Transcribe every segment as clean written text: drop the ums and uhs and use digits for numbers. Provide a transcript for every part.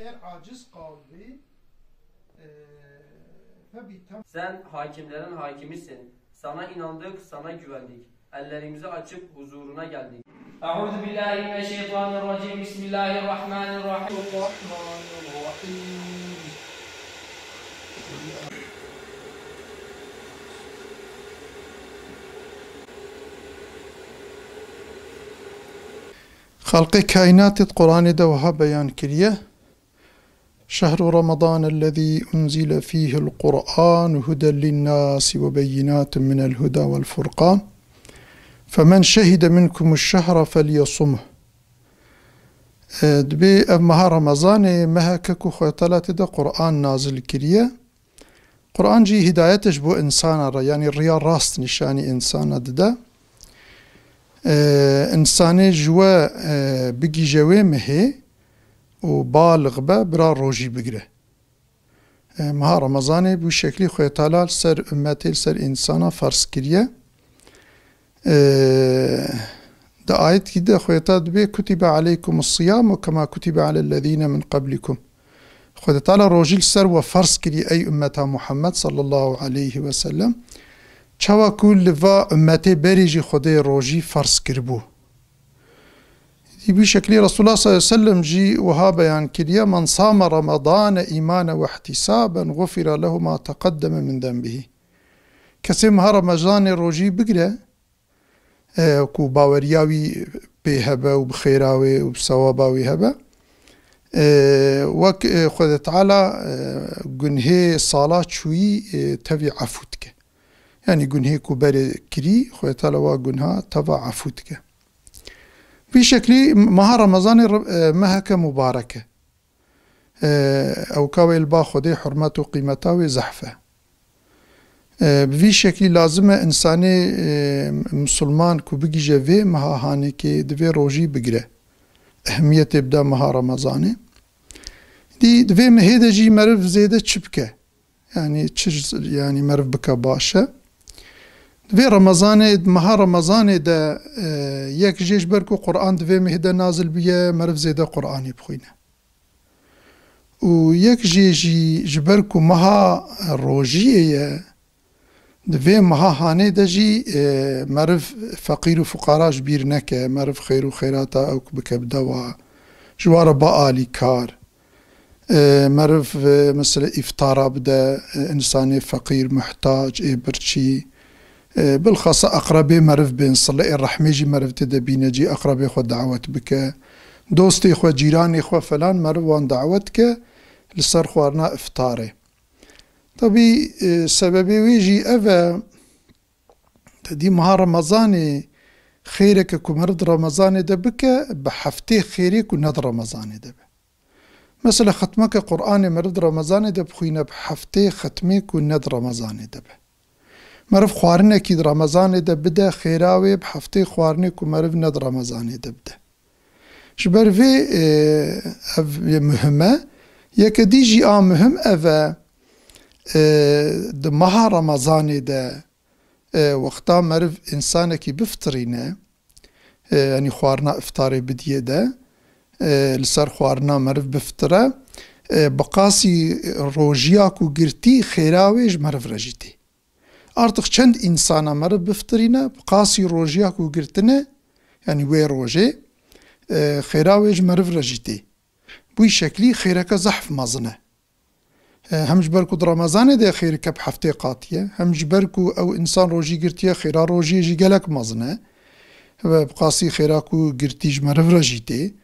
eğer aciz kaldı sen hakimlerin hakimisin. Sana inandık, sana güvendik. Ellerimizi açıp huzuruna geldik. Euzu billahi mineşşeytanirracim. Bismillahirrahmanirrahim. خلق kainat Kur'an'da daha beyan kiriye. شهر رمضان الذي أنزل فيه القرآن هدى للناس وبينات من الهدى والفرقان فمن شهد منكم الشهر فليصمه دبي مها رمضان مها ككو خيطلات دا قرآن نازل كريه قرآن جي هدايتش بو إنسان يعني الرياء راست نشاني إنسان دا إنساني جوا بقي جوي مهي وبالغ به برا روجي بگره مها رمضاني بو شكلي خوي تعالى سر امتي سر انسانا فرض كريه دا آيت كده خوي تعالى كتب عليكم الصيام كما كتب على الذين من قبلكم خوي تعالى روجي سر وفرض كريه اي امتا محمد صلى الله عليه وسلم چوا كل لفا امتي بريجي خدي روجي فرض كربو بشكل رسول الله صلى الله عليه وسلم جي وها بيان كريا من صام رمضان إيمانا واحتسابا غفر له ما تقدم من ذنبه كسم رمضان روجي بقرة كو باورياوي بهبا وبخيراوي وبصواباوي هبا وك خذ تعالى جنهي صلاة شوي تبي عفوتك يعني جنهي كبر كري خذ تعالى وجنها تبع عفوتك بشكل مها رمضان مهك مباركة أو كاوي البا خدي حرمته وقيمته وزحفة بشكل لازم إنساني مسلمان كو بيجي جوي مها هاني كي دوي روجي بقرة أهمية تبدأ مها رمضان دي دوي مهيدا جي مرف زيادة تشبكة يعني مرف بكا باشا في رمضان مها رمضان دا يك جيش بركو قرآن دوي مهدا نازل بيه مرف زيدا قرآني بخوينه ويك جيجي جبركو مها روجية دوي مها هاني دا جي مرف فقير وفقراء جبير نكا مرف خير وخيراتا او بكبدوا جوار بآلي كار مرف مثلا افطارا بدا انساني فقير محتاج برشي بالخاصة أقربي مرف بين صلي الرحميجي مرف تدبينجي جي أقربي خو دعوت بك دوستي خو جيراني خو فلان مرف وان دعوتك لسر خوارنا إفطاري طبي سببي ويجي أفا تدي مها رمضاني خيرك كو مرض رمضاني دبك بحفتي خيرك وند رمضاني دب مثلا ختمك قرآني مرض رمضاني دب خوينا بحفتي ختمك وند رمضاني دب مرف خوارنه كي رمضان ده بدا خيراوي بحفتي خوارنه كو مرف ند رمضان ده بدا شبر في مهمة يكدي جي مهم أفا ده مها رمضان ده وقتا مرف إنسانه كي بفطرينه يعني خوارنا افطاري بديه ده لسر خوارنا مرف بفطره بقاسي روجيا كو گرتي خيراويج مرف رجيتي artık çend insana مرف بفطرينه بقاسي روجيا كو گرتنه يعني وي روجي خيراويج مرف رجيتي بوي شكلي خيرك زحف مازنه هم جبركو رمضان ده خيرك بحفتي قاتيه هم جبركو او انسان روجي گرتيه خيرا روجي جي گلك مازنه بقاسي خيراكو گرتيج مرف رجيتي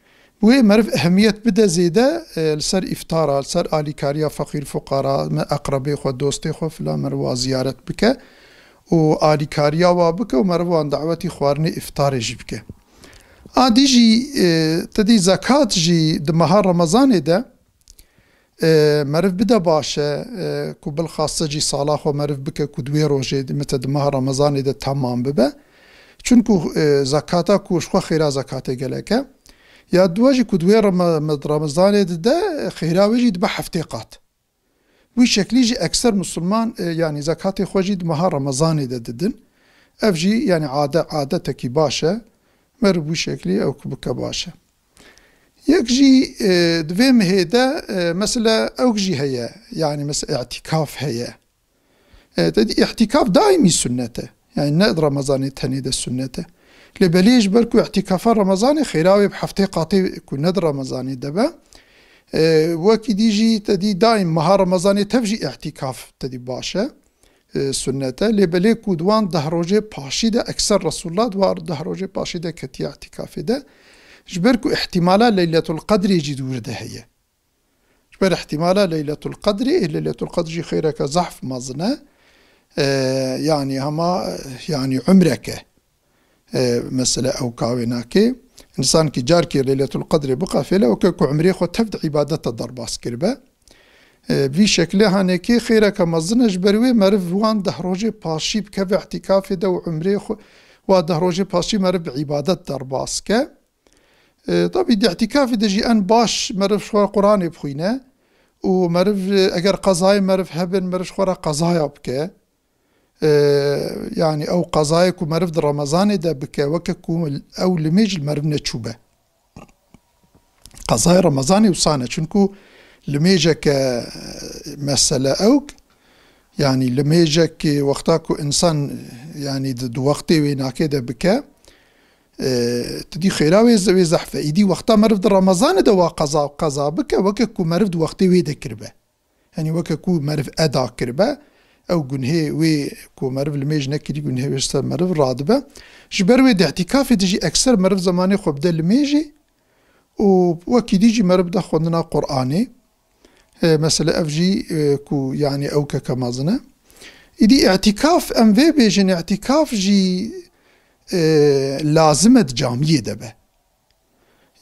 بوي مرف أهمية بدا زيادة لسر إفطارا لسر آلي كاريا فقير فقراء أقربي خو دوستي خو فلا مروا زيارت بك و آلي كاريا وابك ومروان دعوتي خوارني إفطاري جبك آدي جي تدي زكاة جي دمها رمضان ده مرف بدا باشا كو بالخاصة جي صلاح ومرف بك كو دوي روجي متى دمها رمضان ده تمام ببا چونكو زكاة كو شخوا خيرا زكاة جلكه يا دواجي كدوي رمضان ده خيراوي جي دبا حفتيقات وي شكلي جي أكثر مسلمان يعني زكاة خوجي دمها رمضان ده ددن أفجي يعني عادتك باشا مربو شكلي أو كبك باشا يكجي دویم هيدا مثلا اوجي هيا يعني مثلا اعتكاف هيا تدي اعتكاف دائمي سنته يعني نقدر رمضان تهني ده سنته لبليش بركو اعتكاف رمضان خيراوي بحفتي قاطي كون ندر رمضان دبا وكي ديجي تدي دائم مها رمضان تفجي اعتكاف تدي باشا سنته لبلي كودوان دهروجي باشيده اكثر رسول الله دوار دهروجي باشيده كتي اعتكاف ده جبركو احتمالا ليلة القدر يجي دورده هي جبر احتمالا ليلة القدر ليلة القدر جي خيرك زحف مظنة يعني هما يعني عمرك مسألة أو كاويناكي إنسان كي جاركي ليلة القدر بقى فيلا وكاكو عمري خو تفد عبادة الضرباس كربة في شكلها هنكي خيرك مظنة جبروي مرف وان دهروجي باشي بكف اعتكافي دا وعمري خو ودهروجي باشي مرف عبادة الضرباس كا طبعا دي اعتكافي دجي ان باش مرف شوار قرآن بخوينه ومرف اگر قضايا مرف هبن مرف شوار قضايا بكا يعني او قضايا مرف در رمضان ده بكا وككو او لميج مرف نتشوبه قضايا رمضاني وصانه چونكو لميجك مسألة اوك يعني لميجك وقتاكو انسان يعني دو وقتي ويناكي ده بكا تدي خيراوي زوي زحفة إيدي وقتا مرفد رمضان دوا قضاء بك وككو مرفد وقتي ويدا كربة يعني وككو مرف أدا كربة أو جنهي وي كو مرف الميج نكري جنهي ويشتر مرف رادبة جبر ويد اعتكافي تجي أكثر مرف زماني خو بدل الميجي وكي ديجي مرف دا خودنا قرآني مثلا أفجي كو يعني أو كمازنة إيدي اعتكاف أم في بيجن اعتكاف جي لازمة جامية دبه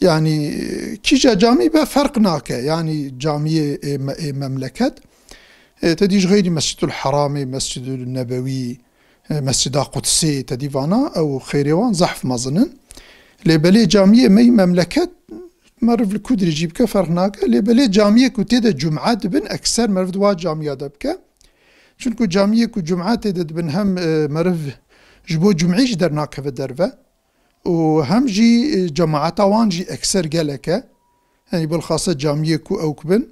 يعني كيجا جامي بفرق ناكه يعني جامية مملكة تديج غير مسجد الحرامي مسجد النبوي مسجد قدسي تديفانا أو خيروان زحف مظنن لبلي جامية مي مملكة مرف الكودري جيبك فرق ناكه لبلي جامية كتيدا جمعات بن أكثر مرف دوا جامية دبك شنكو جامية كو جمعات تيدا بن هم مرف جبو جمعيش درناك في الدرفة وهم جي جماعة وان جي أكثر جالك يعني بالخاصة جامية كو أو كبن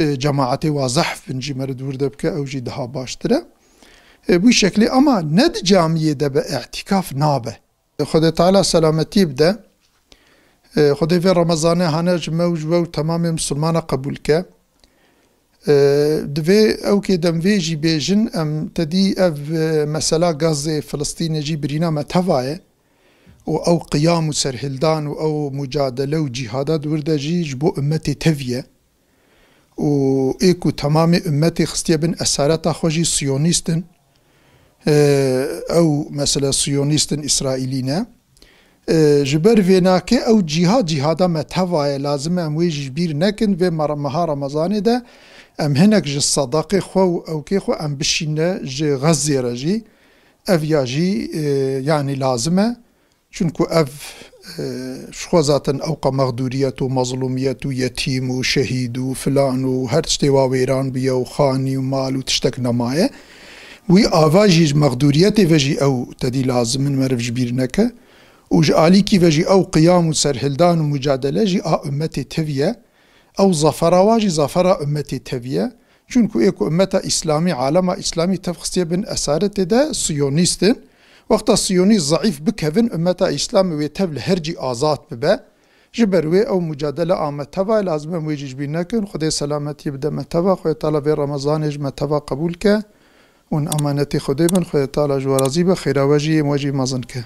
جماعة وازحف بن جي مرد وردبك أو جي دها باشترة بوي شكلي أما ند جامية دبا اعتكاف نابه خد تعالى سلامتي بدا خد في رمضان هناج موجوه تمام مسلمان قبولك دوی او که دموی جی بیجن ام تدی اف مسئله غزه فلسطین جی برینا متوایه و او قیام و سرهلدان و او مجادله و جهادات ورده جی جبو امتی تفیه و ایکو تمام امتی خستیه بن اسارتا خوشی سیونیستن او مثلا سیونیستن اسرائیلینه جبر ویناکه او جهادا متوایه لازم اموی جبیر نکن و مها رمضان ده ام هناك جي الصداقي خو او كي خو ام بشينا جي غزي رجي اف ياجي يعني لازمه چونكو اف شخو ذاتن اوقا مغدوريات ومظلوميات ويتيم وشهيد وفلان وهر تشتي واويران بيا وخاني ومال وتشتك نمايه وي افاجي مغدوريات فجي او تدي لازم من مرف جبير نكا وجالي كي فجي او قيام وسرهلدان ومجادله جي امتي تفيه او ظفرا واجي ظفرا امتي تفيه چونكو ايكو امتا اسلامي عالم اسلامي تفخستيه بن اسارت ده صيونيستن وقت الصيونيست ضعيف بكفن امتا اسلامي ويتبل هرجي آزاد ببا جبروي او مجادله امتوا لازم موجج بينكن خدي سلامتي بدا متوا خو تعالى في رمضان اج متوا قبولك ون امانتي خدي بن خو تعالى جوارزي بخير واجي موجي مازنك